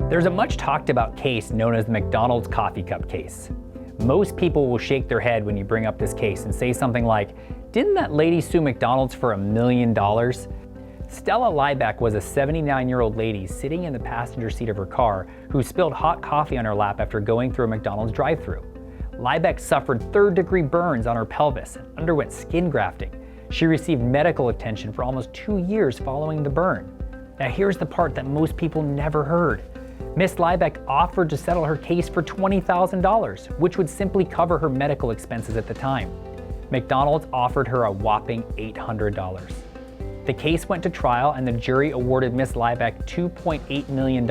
There's a much talked about case known as the McDonald's coffee cup case. Most people will shake their head when you bring up this case and say something like, "Didn't that lady sue McDonald's for $1 million?" Stella Liebeck was a 79-year-old lady sitting in the passenger seat of her car who spilled hot coffee on her lap after going through a McDonald's drive-thru. Liebeck suffered third-degree burns on her pelvis and underwent skin grafting. She received medical attention for almost 2 years following the burn. Now here's the part that most people never heard. Miss Liebeck offered to settle her case for $20,000, which would simply cover her medical expenses at the time. McDonald's offered her a whopping $800. The case went to trial and the jury awarded Miss Liebeck $2.8 million,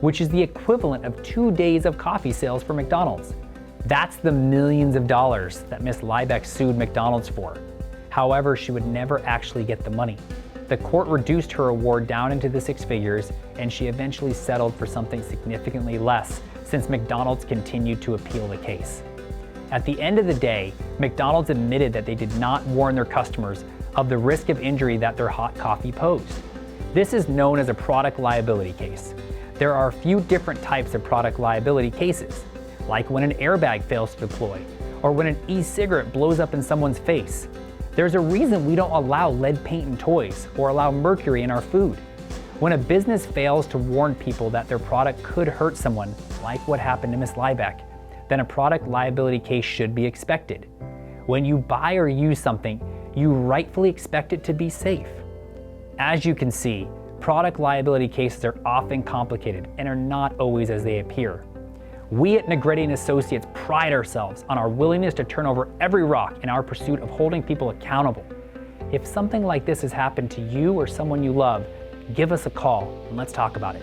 which is the equivalent of 2 days of coffee sales for McDonald's. That's the millions of dollars that Miss Liebeck sued McDonald's for. However, she would never actually get the money. The court reduced her award down into the 6 figures, and she eventually settled for something significantly less since McDonald's continued to appeal the case. At the end of the day, McDonald's admitted that they did not warn their customers of the risk of injury that their hot coffee posed. This is known as a product liability case. There are a few different types of product liability cases, like when an airbag fails to deploy, or when an e-cigarette blows up in someone's face. There's a reason we don't allow lead paint in toys or allow mercury in our food. When a business fails to warn people that their product could hurt someone, like what happened to Miss Liebeck, then a product liability case should be expected. When you buy or use something, you rightfully expect it to be safe. As you can see, product liability cases are often complicated and are not always as they appear. We at Negretti & Associates pride ourselves on our willingness to turn over every rock in our pursuit of holding people accountable. If something like this has happened to you or someone you love, give us a call and let's talk about it.